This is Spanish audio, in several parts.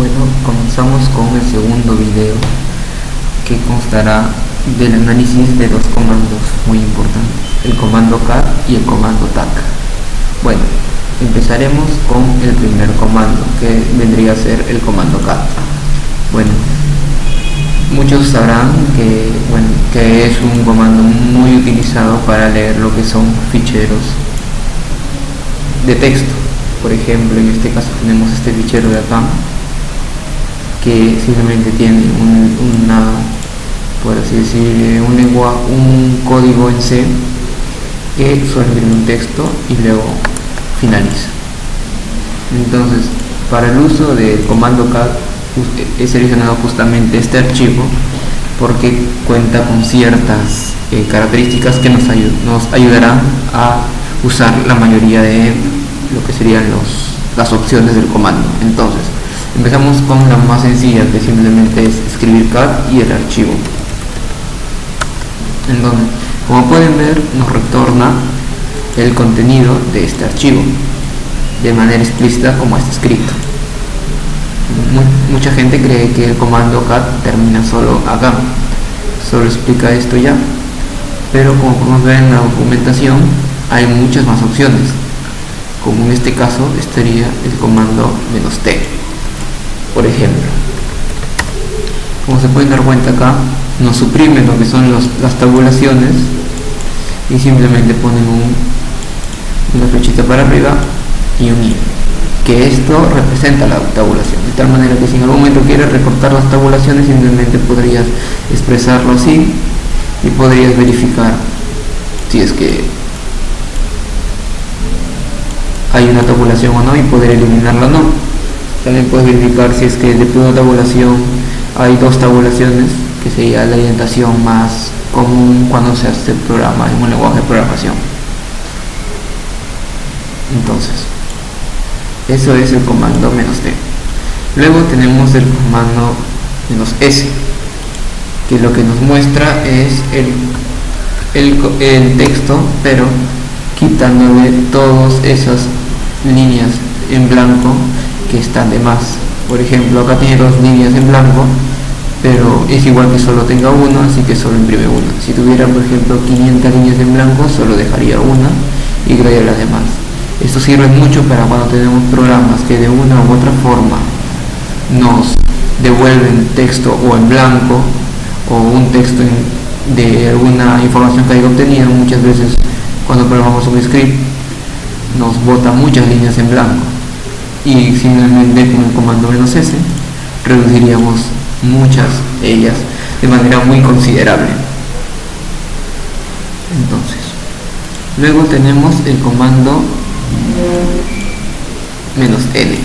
Bueno, comenzamos con el segundo video que constará del análisis de dos comandos muy importantes, el comando cat y el comando tac. Bueno, empezaremos con el primer comando, que vendría a ser el comando cat. Bueno, muchos sabrán que es un comando muy utilizado para leer lo que son ficheros de texto. Por ejemplo, en este caso tenemos este fichero de acá, que simplemente tiene por así decir, un código en C que suele imprimir un texto y luego finaliza. Entonces, para el uso del comando cat he seleccionado justamente este archivo porque cuenta con ciertas características que nos ayudarán a usar la mayoría de lo que serían las opciones del comando. Entonces, empezamos con la más sencilla, que simplemente es escribir cat y el archivo. Entonces, como pueden ver, nos retorna el contenido de este archivo de manera explícita como está escrito. Mucha gente cree que el comando cat termina solo acá, solo explica esto ya, pero como podemos ver en la documentación hay muchas más opciones, como en este caso estaría el comando "-t". Por ejemplo, como se pueden dar cuenta acá, nos suprimen lo que son las tabulaciones y simplemente ponen una flechita para arriba y un i, que esto representa la tabulación, de tal manera que si en algún momento quieres recortar las tabulaciones, simplemente podrías expresarlo así y podrías verificar si es que hay una tabulación o no y poder eliminarla o no. También puedes verificar si es que de una tabulación hay dos tabulaciones, que sería la indentación más común cuando se hace el programa en un lenguaje de programación. Entonces, eso es el comando "-t". Luego tenemos el comando "-s", que lo que nos muestra es el texto, pero quitándole todas esas líneas en blanco que están de más. Por ejemplo, acá tiene dos líneas en blanco, pero es igual que solo tenga una, así que solo imprime una. Si tuviera, por ejemplo, 500 líneas en blanco, solo dejaría una y grabaría las demás. Esto sirve mucho para cuando tenemos programas que de una u otra forma nos devuelven texto o en blanco o un texto de alguna información que haya obtenido. Muchas veces cuando programamos un script nos bota muchas líneas en blanco y simplemente con el comando "-s reduciríamos muchas de ellas de manera muy considerable. Entonces, luego tenemos el comando "-l",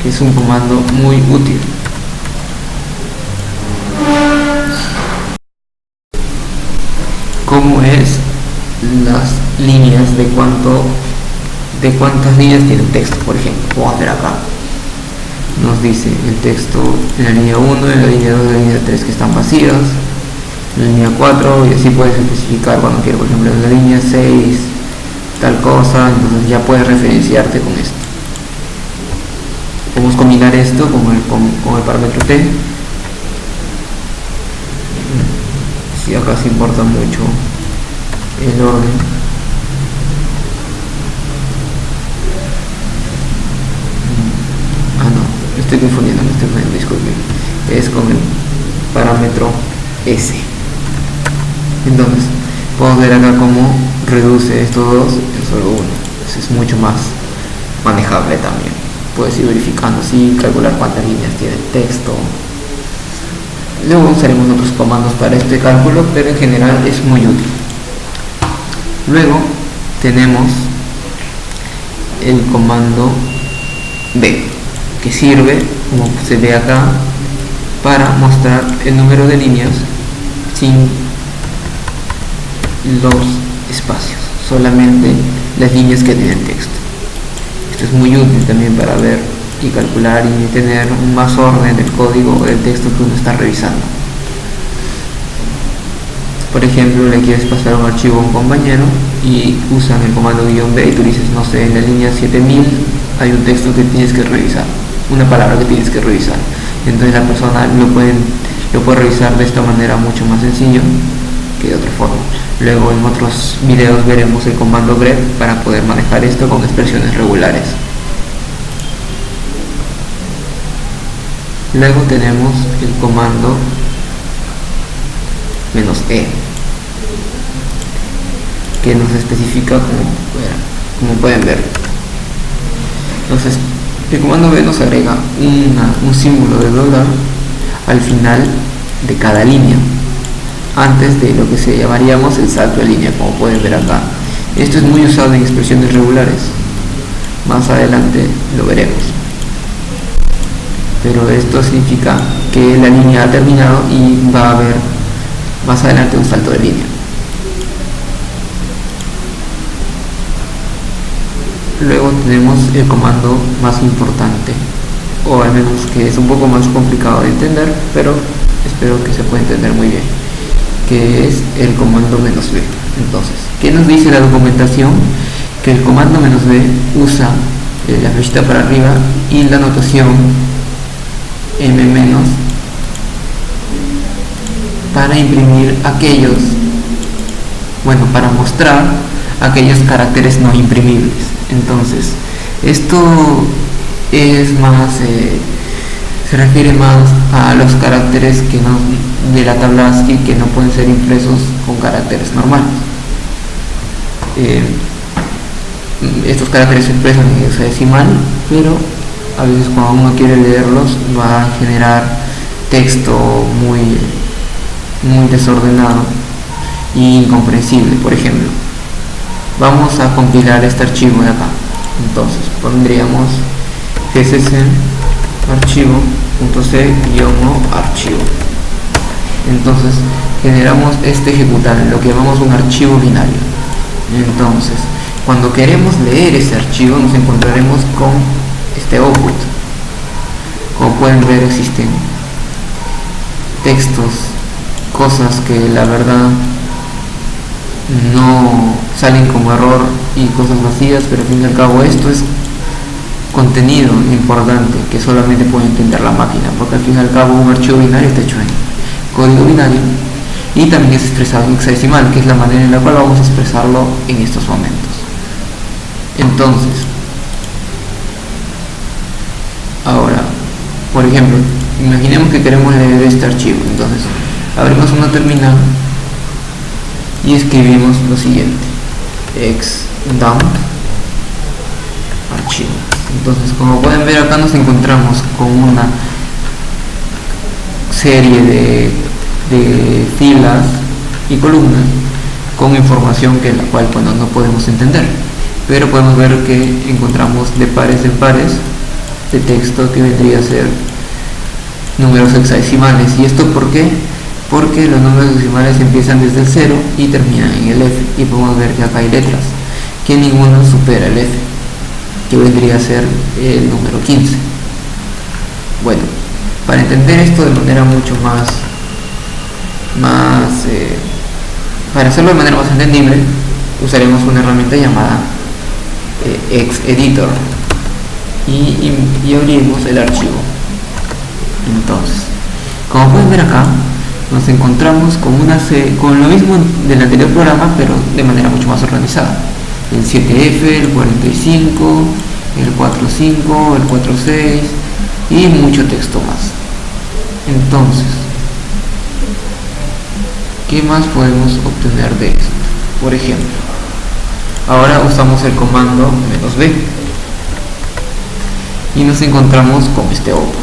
que es un comando muy útil. Como es las líneas de cuántas líneas tiene el texto. Por ejemplo, vamos a ver acá, nos dice el texto en la línea 1, en la línea 2, en la línea 3 que están vacías, en la línea 4, y así puedes especificar cuando quieres. Por ejemplo, en la línea 6 tal cosa, entonces ya puedes referenciarte con esto. Podemos combinar esto con el parámetro t. Si acá se importa mucho el orden. Estoy confundiendo, disculpen. Es con el parámetro s. Entonces, podemos ver acá cómo reduce estos dos en solo uno. Eso es mucho más manejable también. Puedes ir verificando así, calcular cuántas líneas tiene el texto. Luego usaremos otros comandos para este cálculo, pero en general es muy útil. Luego tenemos el comando "b", que sirve, como se ve acá, para mostrar el número de líneas sin los espacios, solamente las líneas que tienen texto. Esto es muy útil también para ver y calcular y tener más orden del código o del texto que uno está revisando. Por ejemplo, le quieres pasar un archivo a un compañero y usan el comando "-b", y tú dices, no sé, en la línea 7000 hay un texto que tienes que revisar. una palabra que tienes que revisar. Entonces la persona lo puede revisar de esta manera mucho más sencillo que de otra forma. Luego en otros videos veremos el comando grep para poder manejar esto con expresiones regulares. Luego tenemos el comando "-e", que nos especifica como pueden ver. Entonces el comando "b" nos agrega un símbolo de dólar al final de cada línea, antes de lo que se llamaríamos el salto de línea, como pueden ver acá. Esto es muy usado en expresiones regulares, más adelante lo veremos, pero esto significa que la línea ha terminado y va a haber más adelante un salto de línea. Luego tenemos el comando más importante, o al menos que es un poco más complicado de entender, pero espero que se pueda entender muy bien, que es el comando "-b". Entonces, ¿qué nos dice la documentación? Que el comando "-b" usa la flechita para arriba y la notación M- para imprimir para mostrar aquellos caracteres no imprimibles. Entonces, esto es más, se refiere más a los caracteres de la tabla ASCII que no pueden ser impresos con caracteres normales. Estos caracteres se expresan en hexadecimal, pero a veces cuando uno quiere leerlos va a generar texto muy desordenado e incomprensible. Por ejemplo, vamos a compilar este archivo de acá. Entonces pondríamos gcc archivo.c-o archivo. Entonces generamos este ejecutable, lo que llamamos un archivo binario. Entonces, cuando queremos leer ese archivo nos encontraremos con este output. Como pueden ver, existen textos, cosas que la verdad no salen como error y cosas vacías, pero al fin y al cabo esto es contenido importante que solamente puede entender la máquina, porque al fin y al cabo un archivo binario está hecho en código binario y también es expresado en hexadecimal, que es la manera en la cual vamos a expresarlo en estos momentos. Entonces, ahora, por ejemplo, imaginemos que queremos leer este archivo. Entonces abrimos una terminal y escribimos lo siguiente: exdump archivo. Entonces, como pueden ver, acá nos encontramos con una serie de filas y columnas con información que la cual no podemos entender, pero podemos ver que encontramos de pares en pares de texto que vendría a ser números hexadecimales. ¿Y esto por qué? Porque los números hexadecimales empiezan desde el 0 y terminan en el F, y podemos ver que acá hay letras que ninguno supera el F, que vendría a ser el número 15. Bueno, para entender esto de manera mucho más para hacerlo de manera más entendible, usaremos una herramienta llamada Xeditor y abrimos el archivo. Entonces, como pueden ver acá, nos encontramos con lo mismo del anterior programa, pero de manera mucho más organizada: el 7F, el 45, el 45, el 46 y mucho texto más. Entonces, ¿qué más podemos obtener de esto? Por ejemplo, ahora usamos el comando "-b" y nos encontramos con este output,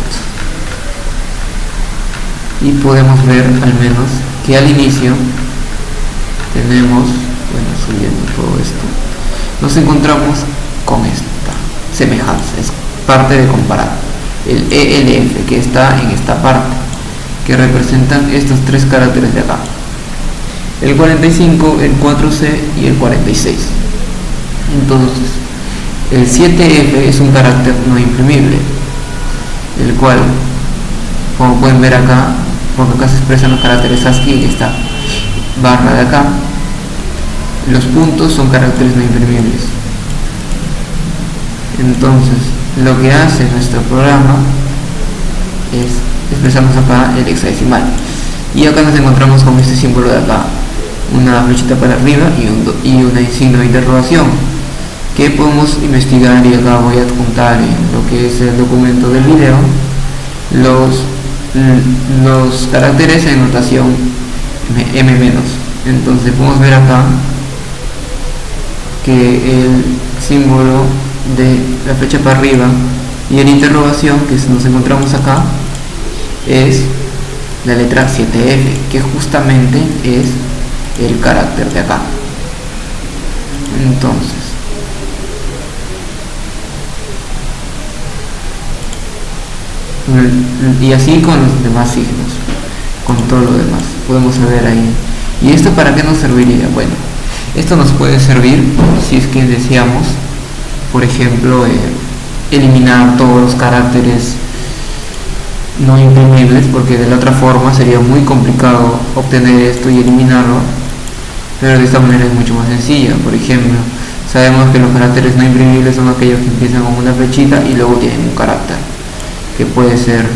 y podemos ver al menos que al inicio tenemos, subiendo todo esto, nos encontramos con esta semejanza, es parte de comparar, el ELF, que está en esta parte, que representan estos tres caracteres de acá: el 45, el 4C y el 46. Entonces, el 7F es un carácter no imprimible, el cual, como pueden ver acá, porque acá se expresan los caracteres ASCII en esta barra de acá, los puntos son caracteres no imprimibles. Entonces, lo que hace nuestro programa es expresarnos acá el hexadecimal, y acá nos encontramos con este símbolo de acá, una flechita para arriba y un signo de interrogación que podemos investigar, y acá voy a adjuntar en lo que es el documento del video los caracteres en notación M-. Entonces podemos ver acá que el símbolo de la flecha para arriba y el interrogación que nos encontramos acá es la letra 7F, que justamente es el carácter de acá. Entonces y así con los demás signos, con todo lo demás podemos ver ahí. ¿Y esto para qué nos serviría? Bueno, esto nos puede servir si es que deseamos, por ejemplo, eliminar todos los caracteres no imprimibles, porque de la otra forma sería muy complicado obtener esto y eliminarlo, pero de esta manera es mucho más sencilla. Por ejemplo, sabemos que los caracteres no imprimibles son aquellos que empiezan con una flechita y luego tienen un carácter, que puede ser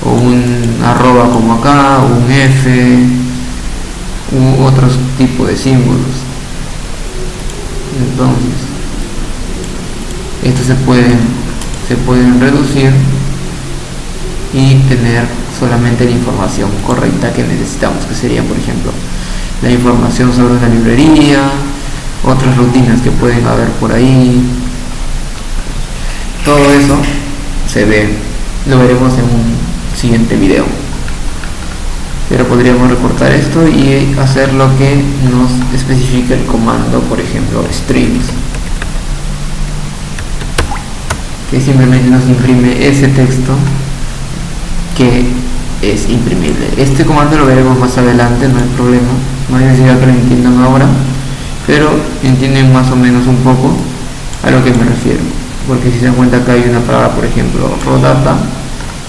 o un arroba como acá, o un F, u otros tipos de símbolos. Entonces estos se pueden reducir y tener solamente la información correcta que necesitamos, que sería, por ejemplo, la información sobre una librería, otras rutinas que pueden haber por ahí. Todo eso lo veremos en un siguiente video, pero podríamos recortar esto y hacer lo que nos especifica el comando, por ejemplo strings, que simplemente nos imprime ese texto que es imprimible. Este comando lo veremos más adelante, no hay problema, no hay necesidad que lo entiendan ahora, pero entienden más o menos un poco a lo que me refiero, porque si se dan cuenta acá hay una palabra, por ejemplo rodata,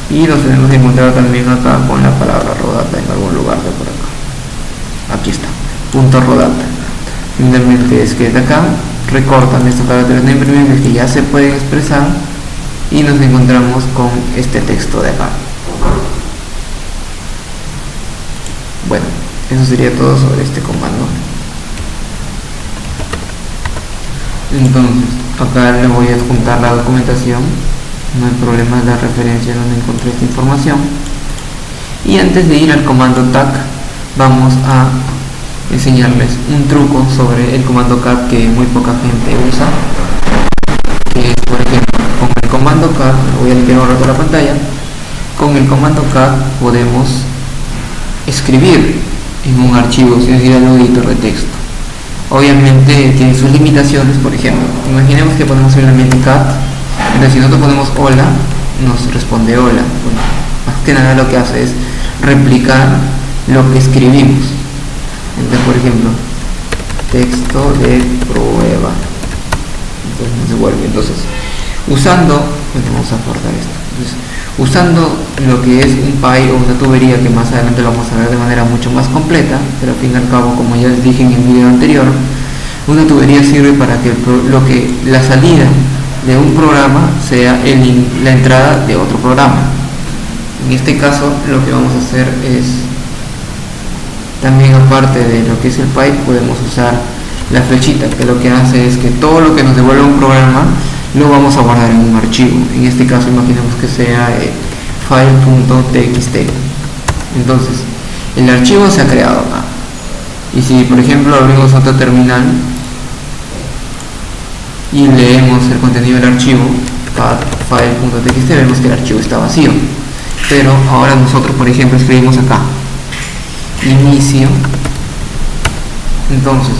y nos tenemos que encontrar también acá con la palabra rodata en algún lugar de por acá. Aquí está, punto rodata. Simplemente es que de acá recortan estos caracteres no imprimibles que ya se pueden expresar y nos encontramos con este texto de acá. Bueno, eso sería todo sobre este comando. Entonces acá le voy a adjuntar la documentación, no hay problema, la referencia donde encontré esta información. Y antes de ir al comando tac, vamos a enseñarles un truco sobre el comando cat que muy poca gente usa, que es, por ejemplo, con el comando cat, voy a limpiar un rato la pantalla. Con el comando cat podemos escribir en un archivo sin necesidad de un editor de texto. Obviamente tiene sus limitaciones. Por ejemplo, imaginemos que ponemos simplemente cat, entonces si nosotros ponemos hola, nos responde hola. Bueno, más que nada lo que hace es replicar lo que escribimos. Entonces, por ejemplo, texto de prueba, entonces nos devuelve. Entonces, vamos a cortar esto. Entonces, usando lo que es un pipe o una tubería, que más adelante lo vamos a ver de manera mucho más completa, pero al fin y al cabo, como ya les dije en el video anterior, una tubería sirve para que la salida de un programa sea la entrada de otro programa. En este caso lo que vamos a hacer es, también aparte de lo que es el pipe, podemos usar la flechita, que lo que hace es que todo lo que nos devuelve un programa lo vamos a guardar en un archivo. En este caso imaginemos que sea file.txt. entonces el archivo se ha creado acá, y si por ejemplo abrimos otro terminal y leemos el contenido del archivo file.txt, vemos que el archivo está vacío. Pero ahora nosotros, por ejemplo, escribimos acá inicio. Entonces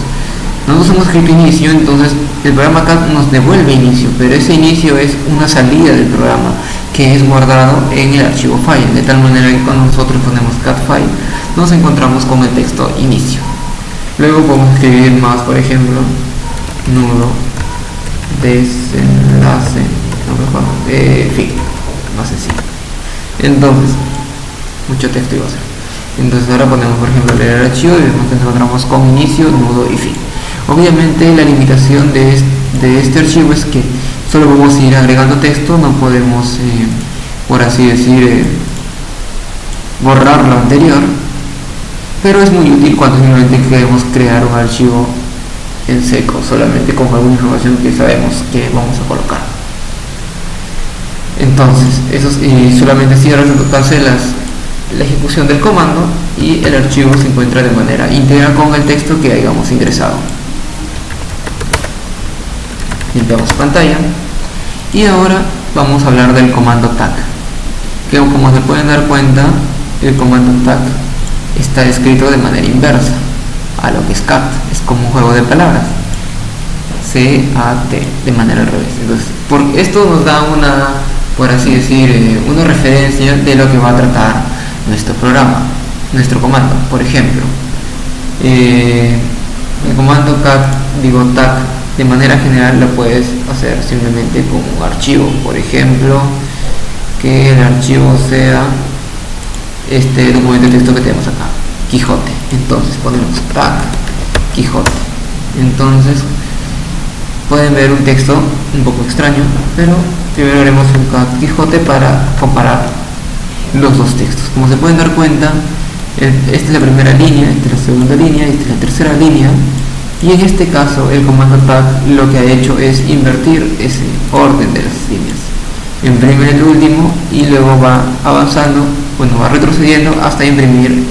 nosotros hemos escrito inicio, entonces el programa acá nos devuelve inicio, pero ese inicio es una salida del programa que es guardado en el archivo file, de tal manera que cuando nosotros ponemos cat file nos encontramos con el texto inicio. Luego podemos escribir más, por ejemplo, nudo, desenlace, fin, más sencillo. Entonces, mucho texto iba a ser. Entonces ahora ponemos, por ejemplo, leer el archivo y vemos que nos encontramos con inicio, nudo y fin. Obviamente la limitación de este archivo es que solo podemos ir agregando texto, no podemos, por así decir, borrar lo anterior, pero es muy útil cuando simplemente queremos crear un archivo en seco, solamente con alguna información que sabemos que vamos a colocar. Entonces, eso solamente cierra la ejecución del comando y el archivo se encuentra de manera íntegra con el texto que hayamos ingresado. Limpiamos pantalla y ahora vamos a hablar del comando tag, que como se pueden dar cuenta, el comando tag está escrito de manera inversa a lo que es cat, es como un juego de palabras, C-A-T, de manera al revés. Entonces, esto nos da por así decir, una referencia de lo que va a tratar nuestro programa, nuestro comando. Por ejemplo, el comando tag de manera general lo puedes hacer simplemente con un archivo. Por ejemplo, que el archivo sea este documento de texto que tenemos acá, Quijote. Entonces ponemos tag Quijote. Entonces pueden ver un texto un poco extraño, pero primero haremos un tag Quijote para comparar los dos textos. Como se pueden dar cuenta, esta es la primera línea, esta es la segunda línea, esta es la tercera línea, y en este caso el comando tag lo que ha hecho es invertir ese orden de las líneas. Imprime el último y luego va avanzando, va retrocediendo hasta imprimir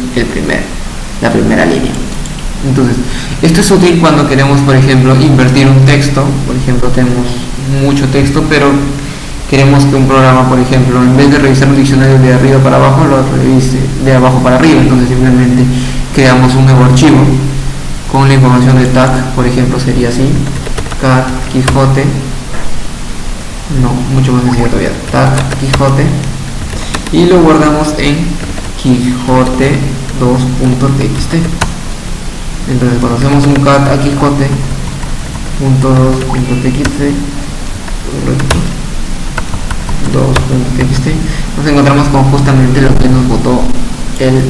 la primera línea. Entonces, esto es útil cuando queremos, por ejemplo, invertir un texto. Por ejemplo, tenemos mucho texto, pero queremos que un programa, por ejemplo, en vez de revisar un diccionario de arriba para abajo, lo revise de abajo para arriba. Entonces simplemente creamos un nuevo archivo con la información de tag. Por ejemplo, sería así: cat Quijote, mucho más sencillo todavía, tag Quijote, y lo guardamos en Quijote 2.txt. Entonces cuando hacemos un cat a Quijote .2.txt 2.txt, nos encontramos con justamente lo que nos botó el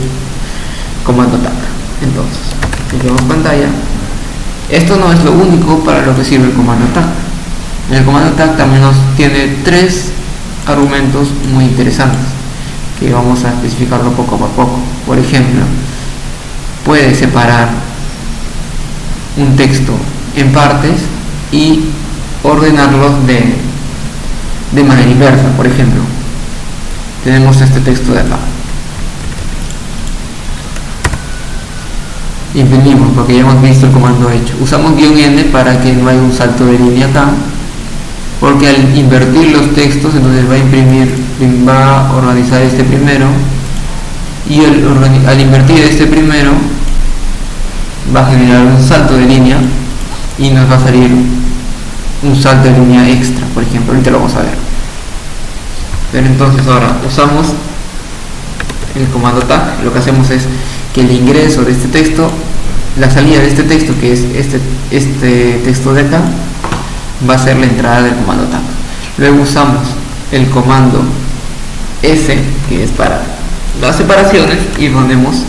comando tag. Entonces, limpiamos pantalla. Esto no es lo único para lo que sirve el comando tag. El comando tag también nos tiene tres argumentos muy interesantes que vamos a especificarlo poco por poco. Por ejemplo, puede separar un texto en partes y ordenarlos de manera inversa. Por ejemplo, tenemos este texto de acá, imprimimos porque ya hemos visto el comando hecho. Usamos "-n" para que no haya un salto de línea acá, porque al invertir los textos, entonces va a organizar este primero, y al invertir este primero va a generar un salto de línea y nos va a salir un salto de línea extra, por ejemplo. Ahorita lo vamos a ver. Pero entonces ahora usamos el comando tag. Lo que hacemos es que el ingreso de este texto, la salida de este texto, que es este texto de acá, va a ser la entrada del comando tag. Luego usamos el comando S, que es para las separaciones, y ponemos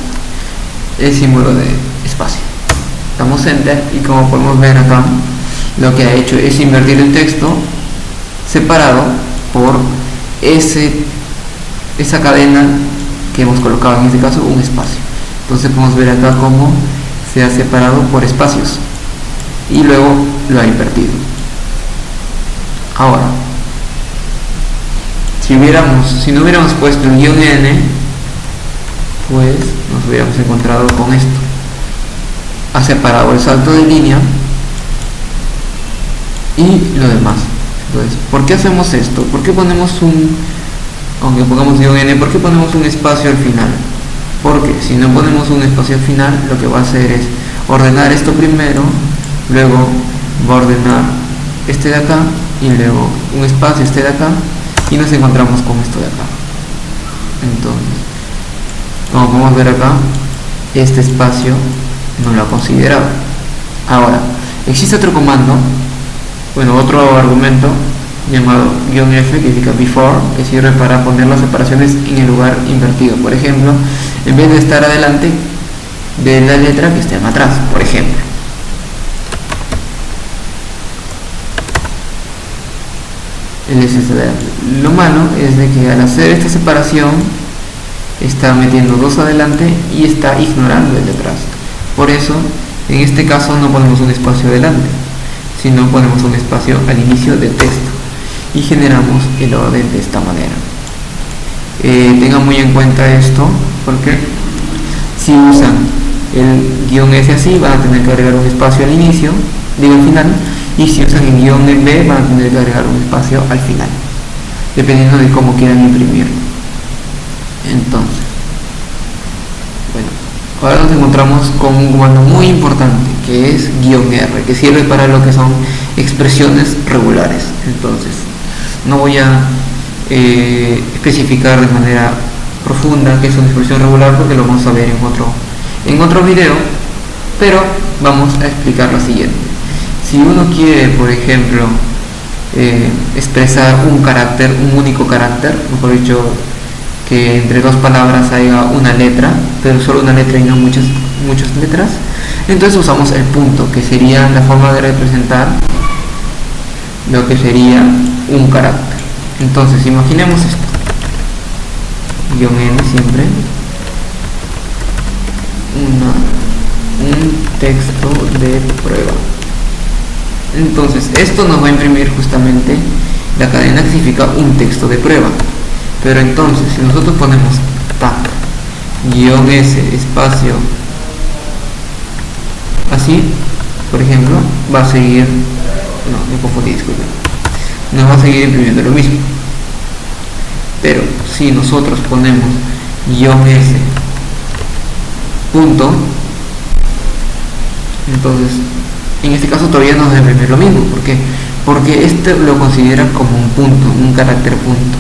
el símbolo de espacio. Damos enter y como podemos ver acá, lo que ha hecho es invertir el texto separado por esa cadena que hemos colocado, en este caso un espacio. Entonces podemos ver acá cómo se ha separado por espacios y luego lo ha invertido. Ahora, si no hubiéramos puesto el "-n", pues nos hubiéramos encontrado con esto: ha separado el salto de línea y lo demás. Entonces, ¿por qué hacemos esto? ¿Por qué ponemos aunque pongamos "-n", por qué ponemos un espacio al final? Porque si no ponemos un espacio al final, lo que va a hacer es ordenar esto primero, luego va a ordenar este de acá, y luego un espacio este de acá, y nos encontramos con esto de acá. Entonces, como podemos ver acá, este espacio no lo ha considerado. Ahora, existe otro comando, otro argumento llamado "-f", que significa before, que sirve para poner las separaciones en el lugar invertido. Por ejemplo, en vez de estar adelante de la letra, que estén atrás, por ejemplo. el SSD. Lo malo es de que al hacer esta separación está metiendo dos adelante y está ignorando el detrás. Por eso, en este caso no ponemos un espacio adelante, sino ponemos un espacio al inicio del texto y generamos el orden de esta manera. Tengan muy en cuenta esto, porque si usan el guión S así, van a tener que agregar un espacio al inicio, digo al final, y si usan el guión en B, van a tener que agregar un espacio al final, dependiendo de cómo quieran imprimir. Entonces, bueno, ahora nos encontramos con un comando muy importante, que es "-r", que sirve para lo que son expresiones regulares. Entonces, no voy a especificar de manera profunda qué es una expresión regular, porque lo vamos a ver en otro video, pero vamos a explicar lo siguiente. Si uno quiere, por ejemplo, expresar un carácter, un único carácter, mejor dicho, que entre dos palabras haya una letra, pero solo una letra y no muchas letras, entonces usamos el punto, que sería la forma de representar lo que sería un carácter. Entonces, imaginemos esto, -n siempre, un texto de prueba. Entonces, esto nos va a imprimir justamente la cadena que significa un texto de prueba. Pero entonces, si nosotros ponemos tag -s espacio así, por ejemplo, va a seguir, no, me confundí, disculpen, nos va a seguir imprimiendo lo mismo. Pero si nosotros ponemos -s punto, entonces en este caso todavía nos va a imprimir lo mismo. ¿Por qué? Porque este lo considera como un punto, un carácter punto.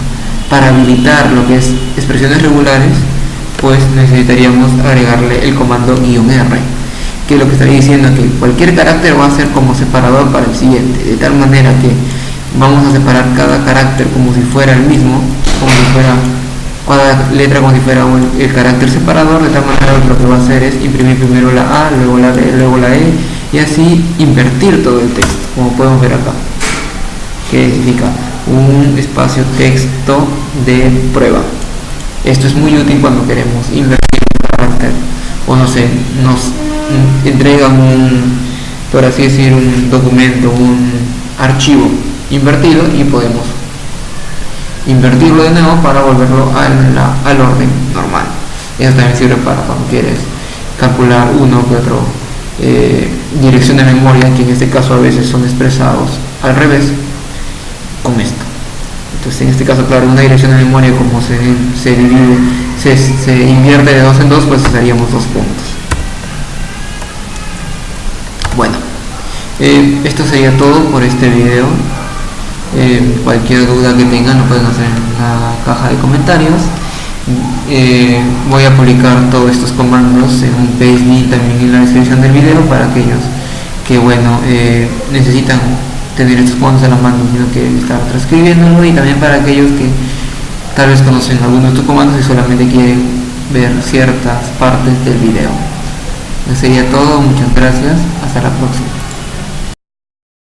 Para habilitar lo que es expresiones regulares, pues necesitaríamos agregarle el comando -r, que lo que estaría diciendo es que cualquier carácter va a ser como separador para el siguiente, de tal manera que vamos a separar cada carácter como si fuera el mismo, como si fuera cada letra como si fuera el carácter separador, de tal manera que lo que va a hacer es imprimir primero la A, luego la B, luego la E, y así invertir todo el texto, como podemos ver acá, que significa un espacio texto de prueba. Esto es muy útil cuando queremos invertir un carácter, o no sé, nos entregan por así decir, un documento, un archivo invertido, y podemos invertirlo de nuevo para volverlo al orden normal. Eso también sirve para cuando quieres calcular uno que otro dirección de memoria, que en este caso a veces son expresados al revés con esto. Entonces, en este caso, claro, una dirección de memoria, como se divide, se invierte de dos en dos, pues haríamos 2 puntos. Bueno, esto sería todo por este video. Cualquier duda que tengan lo pueden hacer en la caja de comentarios. Voy a publicar todos estos comandos en un paste también en la descripción del video, para aquellos que necesitan tener estos comandos a la mano, sino que estar transcribiéndolo, y también para aquellos que tal vez conocen algunos de estos comandos y solamente quieren ver ciertas partes del video. Eso sería todo, muchas gracias, hasta la próxima.